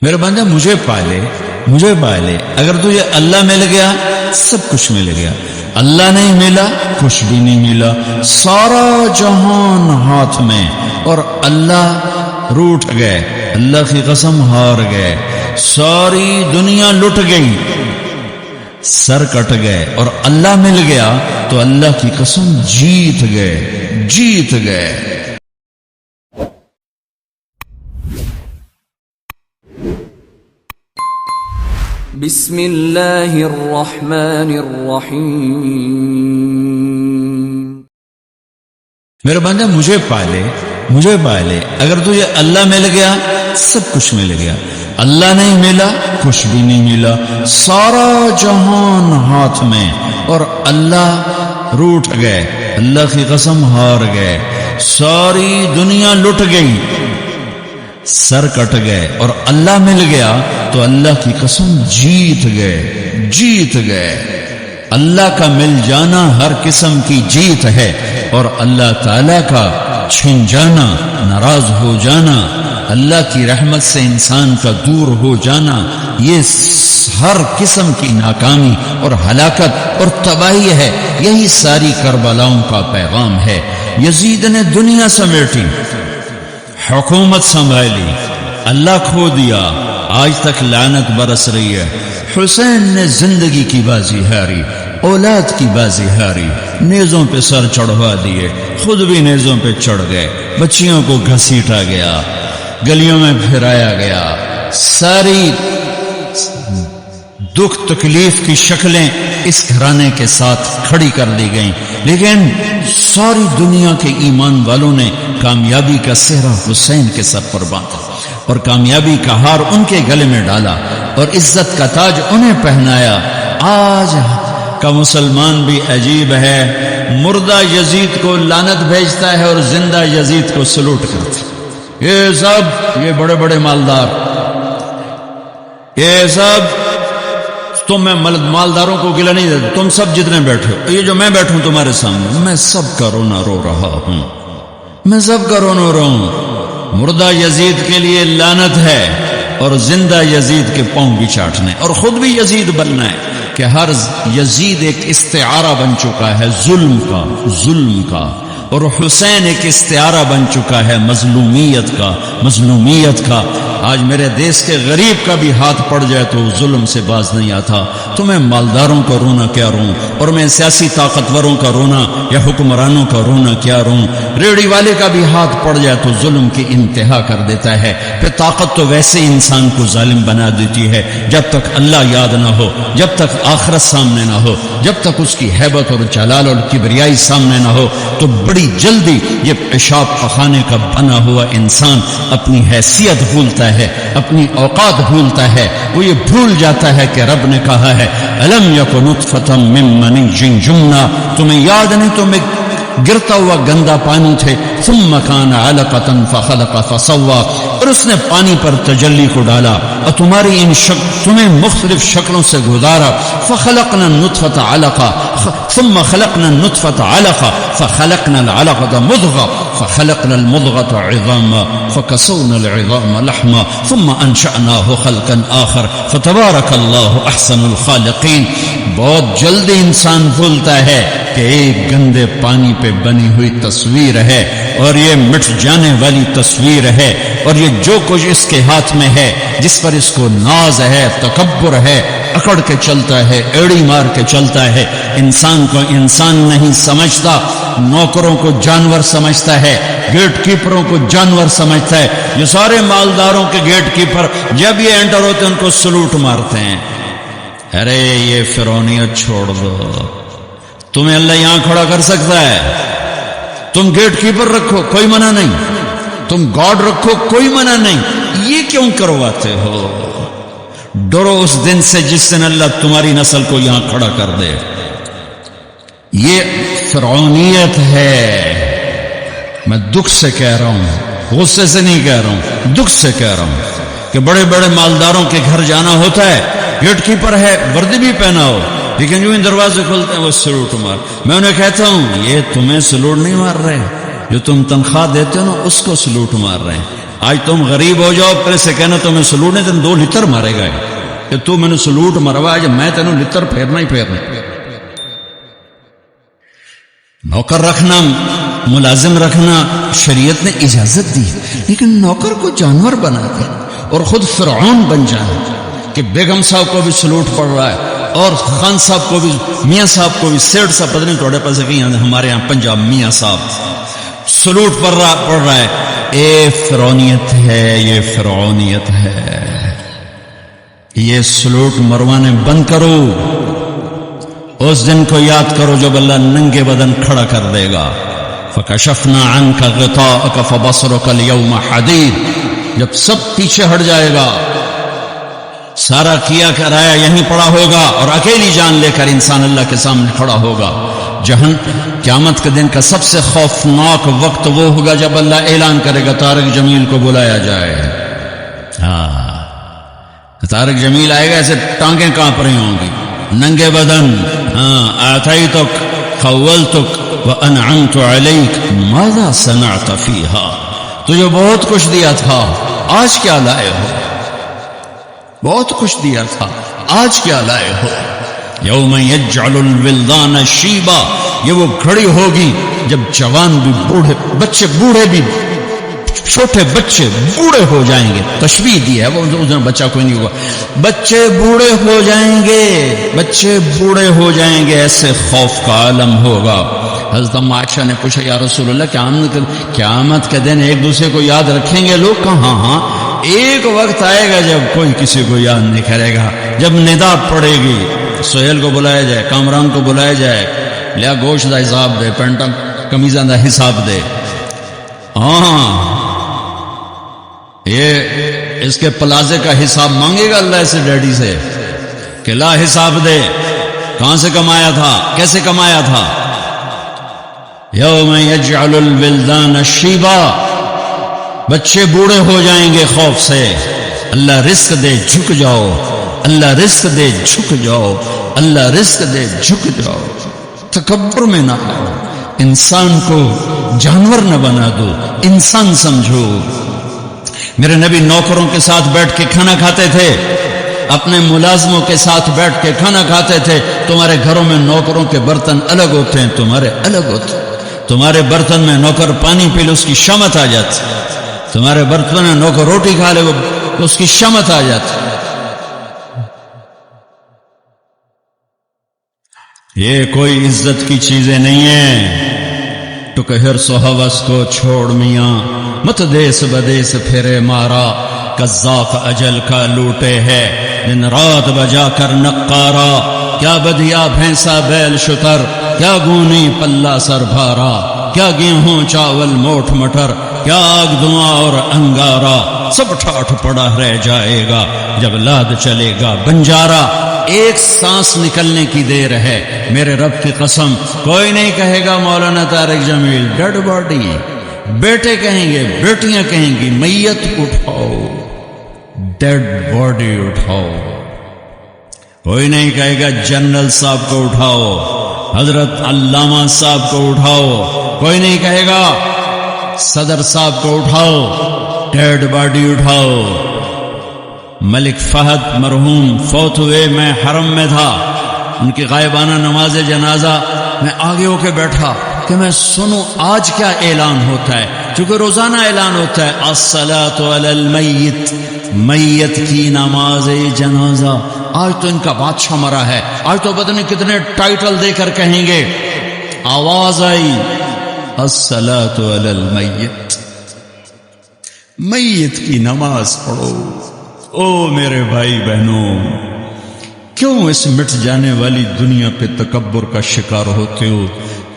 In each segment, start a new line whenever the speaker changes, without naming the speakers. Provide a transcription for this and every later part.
میرے بندہ مجھے پالے اگر تجھے اللہ مل گیا سب کچھ مل گیا، اللہ نہیں ملا کچھ بھی نہیں ملا، سارا جہان ہاتھ میں اور اللہ روٹ گئے، اللہ کی قسم ہار گئے، ساری دنیا لٹ گئی، سر کٹ گئے، اور اللہ مل گیا تو اللہ کی قسم جیت گئے۔
بسم اللہ الرحمن الرحیم۔
میرے بندہ مجھے پالے اگر تجھے اللہ مل گیا سب کچھ مل گیا، اللہ نہیں ملا کچھ بھی نہیں ملا، سارا جہان ہاتھ میں اور اللہ روٹ گئے، اللہ کی قسم ہار گئے، ساری دنیا لٹ گئی، سر کٹ گئے، اور اللہ مل گیا تو اللہ کی قسم جیت گئے۔ اللہ کا مل جانا ہر قسم کی جیت ہے، اور اللہ تعالی کا چھن جانا، ناراض ہو جانا، اللہ کی رحمت سے انسان کا دور ہو جانا، یہ ہر قسم کی ناکامی اور ہلاکت اور تباہی ہے۔ یہی ساری کربلاؤں کا پیغام ہے۔ یزید نے دنیا سمیٹی، حکومت سنبھالی، اللہ کھو دیا، آج تک لعنت برس رہی ہے۔ حسین نے زندگی کی بازی ہاری، اولاد کی بازی ہاری، نیزوں پہ سر چڑھوا دیے، خود بھی نیزوں پہ چڑھ گئے، بچیوں کو گھسیٹا گیا، گلیوں میں پھرایا گیا، ساری دکھ تکلیف کی شکلیں اس گھرانے کے ساتھ کھڑی کر دی گئیں، لیکن ساری دنیا کے ایمان والوں نے کامیابی کا سہرا حسین کے سر پر باندھا، اور کامیابی کا ہار ان کے گلے میں ڈالا، اور عزت کا تاج انہیں پہنایا۔ آج کا مسلمان بھی عجیب ہے، مردہ یزید کو لعنت بھیجتا ہے اور زندہ یزید کو سلوٹ کرتا ہے۔ یہ بڑے بڑے مالدار، یہ سب تم میں مالداروں کو گلہ نہیں دیتے، تم سب جتنے بیٹھے ہو، یہ جو میں بیٹھوں تمہارے سامنے، میں سب کا رونا رو رہا ہوں، میں سب کا رونا رو رہا ہوں۔ مردہ یزید کے لیے لعنت ہے، اور زندہ یزید کے پاؤں بھی چاٹنے، اور خود بھی یزید بننا ہے، کہ ہر یزید ایک استعارہ بن چکا ہے ظلم کا، اور حسین ایک استعارہ بن چکا ہے مظلومیت کا۔ آج میرے دیس کے غریب کا بھی ہاتھ پڑ جائے تو ظلم سے باز نہیں آتا، تو میں مالداروں کا رونا کیا روں، اور میں سیاسی طاقتوروں کا رونا یا حکمرانوں کا رونا کیا روں۔ ریڑھی والے کا بھی ہاتھ پڑ جائے تو ظلم کی انتہا کر دیتا ہے، پھر طاقت تو ویسے انسان کو ظالم بنا دیتی ہے۔ جب تک اللہ یاد نہ ہو، جب تک آخرت سامنے نہ ہو، جب تک اس کی ہیبت اور جلال اور کبریائی سامنے نہ ہو، تو بڑی جلدی یہ پیشاب پخانے کا بنا ہوا انسان اپنی حیثیت بھولتا ہے، اپنی اوقات بھولتا ہے، وہ یہ بھول جاتا ہے کہ رب نے کہا ہے الم یکن نطفۃ من منی یمنی، تمہیں یاد نہیں تم ایک گرتا ہوا گندا پانی تھے، ثم کان علقۃ فخلق فسوى، اور اس نے پانی پر تجلی کو ڈالا اور تمہاری تمہیں مختلف شکلوں سے گزارا، فخلقنا النطفۃ علقہ ثم خلقنا النطفۃ علقہ فخلقنا العلقۃ مضغہ فخلقنا المضغۃ عظاما فکسونا العظام لحما ثم انشأناه خلقا آخر فتبارک اللہ احسن الخالقین۔ بہت جلدی انسان بھولتا ہے کہ ایک گندے پانی پہ بنی ہوئی تصویر ہے، اور یہ مٹ جانے والی تصویر ہے، اور یہ جو کچھ اس کے ہاتھ میں ہے، جس پر اس کو ناز ہے، تکبر ہے، اکڑ کے چلتا ہے، ایڑی مار کے چلتا ہے، انسان کو انسان نہیں سمجھتا، نوکروں کو جانور سمجھتا ہے، گیٹ کیپروں کو جانور سمجھتا ہے۔ یہ سارے مالداروں کے گیٹ کیپر جب یہ انٹر ہوتے ہیں ان کو سلوٹ مارتے ہیں۔ ارے یہ فرعونیت چھوڑ دو، تمہیں اللہ یہاں کھڑا کر سکتا ہے، تم گیٹ کیپر رکھو کوئی منع نہیں، تم گاڈ رکھو کوئی منع نہیں، یہ کیوں کرواتے ہو؟ ڈرو اس دن سے جس دن اللہ تمہاری نسل کو یہاں کھڑا کر دے۔ یہ فرعونیت ہے، میں دکھ سے کہہ رہا ہوں، غصے سے نہیں کہہ رہا ہوں، دکھ سے کہہ رہا ہوں کہ بڑے بڑے مالداروں کے گھر جانا ہوتا ہے، گیٹ کیپر ہے، وردی بھی پہنا ہو، لیکن جو ان دروازے کھولتے ہیں وہ سلوٹ مار۔ میں انہیں کہتا ہوں یہ تمہیں سلوٹ نہیں مار رہے، جو تم تنخواہ دیتے ہو نا اس کو سلوٹ مار رہے ہیں۔ آج تم غریب ہو جاؤ پھر سے کہنا تمہیں سلوٹ نے تم 2 لتر مارے گا کہ تو میں نے سلوٹ مروا جب میں تینوں لتر پھیرنا ہی پھیرنا. نوکر رکھنا ملازم رکھنا شریعت نے اجازت دی، لیکن نوکر کو جانور بنا دے اور خود فرعون بن جائے کہ بیگم صاحب کو بھی سلوٹ پڑ رہا ہے اور خان صاحب کو بھی، میاں صاحب کو بھی، سیٹ صاحب پتہ نہیں توڑے پاس کہیں ہمارے یہاں پنجاب میاں صاحب سلوٹ پڑ رہا ہے. اے فرعونیت ہے، یہ فرعونیت ہے. یہ سلوٹ مروانے بند کرو. اس دن کو یاد کرو جب اللہ ننگے بدن کھڑا کر دے گا. فَكَشَفْنَا عَنْكَ غِطَاءَكَ فَبَصَرُكَ الْيَوْمَ حَدِيدٌ. جب سب پیچھے ہٹ جائے گا، سارا کیا کرایا یہیں پڑا ہوگا اور اکیلی جان لے کر انسان اللہ کے سامنے کھڑا ہوگا. قیامت کے دن کا سب سے خوفناک وقت وہ ہوگا جب اللہ اعلان کرے گا طارق جمیل کو بلایا جائے. طارق جمیل آئے گا، ایسے ٹانگیں کانپ رہی ہوں گی، ننگے بدن. آتیتک خولتک وانعمت علیک ماذا صنعت فیہا. تجھے بہت کچھ دیا تھا، آج کیا لائے ہو؟ بہت کچھ دیا تھا، آج کیا لائے ہو؟ یوم یجعل الولدان شیبا. یہ وہ گھڑی ہوگی جب جوان بھی بوڑھے، بچے بوڑھے بھی، چھوٹے بچے بوڑھے ہو جائیں گے. تشبیہ دی ہے وہ، اس دن بچہ کوئی نہیں ہوگا. بچے بوڑھے ہو جائیں گے، بچے بوڑھے ہو جائیں گے. ایسے خوف کا عالم ہوگا. حضرت عائشہ نے پوچھا یا رسول اللہ قیامت کے دن ایک دوسرے کو یاد رکھیں گے لوگ؟ کہاں؟ ہاں ایک وقت آئے گا جب کوئی کسی کو یاد نہیں کرے گا. جب ندا پڑے گی، سہیل کو بلایا جائے، کامران کو بلایا جائے، لیا گوشت دا حساب دے، پینٹا کمیزاں دا حساب دے. یہ اس کے پلازے کا حساب مانگے گا اللہ سے، ڈیڈی سے، کہ لا حساب دے، کہاں سے کمایا تھا، کیسے کمایا تھا. یوم یجعل الولدان شیبا. بچے بوڑھے ہو جائیں گے خوف سے. اللہ رزق دے جھک جاؤ، اللہ رزق دے جھک جاؤ، اللہ رزق دے جھک جاؤ. تکبر میں نہ آؤ، انسان کو جانور نہ بنا دو، انسان سمجھو. میرے نبی نوکروں کے ساتھ بیٹھ کے کھانا کھاتے تھے، اپنے ملازموں کے ساتھ بیٹھ کے کھانا کھاتے تھے. تمہارے گھروں میں نوکروں کے برتن الگ ہوتے ہیں، تمہارے الگ ہوتے ہیں. تمہارے برتن میں نوکر پانی پی لے اس کی شمت آ جاتی، تمہارے برتن میں نوکر روٹی کھا لے وہ اس کی شمت آ جاتی. یہ کوئی عزت کی چیزیں نہیں ہیں. تو کہ حرص و ہوس کو چھوڑ میاں، مت دیس بدیس پھرے مارا. قذاق اجل کا لوٹے ہے دن رات بجا کر نقارا. کیا بدیا بھینسا بیل شتر، کیا گونی پلہ سر بھارا. کیا گیہوں چاول موٹ مٹر، کیا آگ دھواں اور انگارا. سب ٹھاٹھ پڑا رہ جائے گا جب لاد چلے گا بنجارا. ایک سانس نکلنے کی دیر ہے، میرے رب کی قسم کوئی نہیں کہے گا مولانا طارق جمیل ڈیڈ باڈی. بیٹے کہیں گے، بیٹیاں کہیں گی میت اٹھاؤ، ڈیڈ باڈی اٹھاؤ. کوئی نہیں کہے گا جنرل صاحب کو اٹھاؤ، حضرت علامہ صاحب کو اٹھاؤ. کوئی نہیں کہے گا صدر صاحب کو اٹھاؤ، ڈیڈ باڈی اٹھاؤ. ملک فہد مرحوم فوت ہوئے، میں حرم میں تھا، ان کی غائبانہ نماز جنازہ میں آگے ہو کے بیٹھا کہ میں سنوں آج کیا اعلان ہوتا ہے. چونکہ روزانہ اعلان ہوتا ہے الصلاۃ علی المیت، میت کی نماز جنازہ. آج تو ان کا بادشاہ مرا ہے، آج تو پتہ نہیں کتنے ٹائٹل دے کر کہیں گے. آواز آئی الصلاۃ علی المیت، میت کی نماز پڑھو. او میرے بھائی بہنوں، کیوں اس مٹ جانے والی دنیا پہ تکبر کا شکار ہوتے ہو؟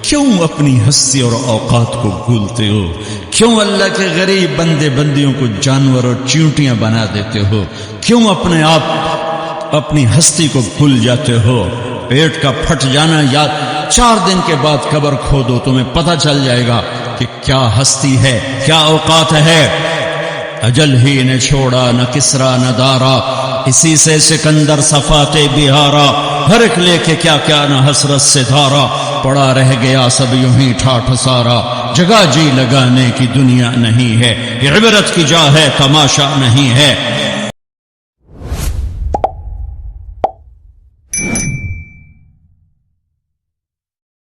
کیوں اپنی ہستی اور اوقات کو بھولتے ہو؟ کیوں اللہ کے غریب بندے بندیوں کو جانور اور چیونٹیاں بنا دیتے ہو؟ کیوں اپنے آپ اپنی ہستی کو بھول جاتے ہو؟ پیٹ کا پھٹ جانا یا 4 دن کے بعد قبر کھودو، تمہیں پتہ چل جائے گا کہ کیا ہستی ہے، کیا اوقات ہے. اجل ہی نے چھوڑا نہ کسرا نہ دارا، اسی سے سکندر صفاتے بہارا. ہر ایک لے کے کیا کیا نہ حسرت سے دھارا، پڑا رہ گیا سب یوں ہی ٹھاٹھ سارا. جگہ جی لگانے کی دنیا نہیں ہے، یہ عبرت کی جا ہے تماشا نہیں ہے۔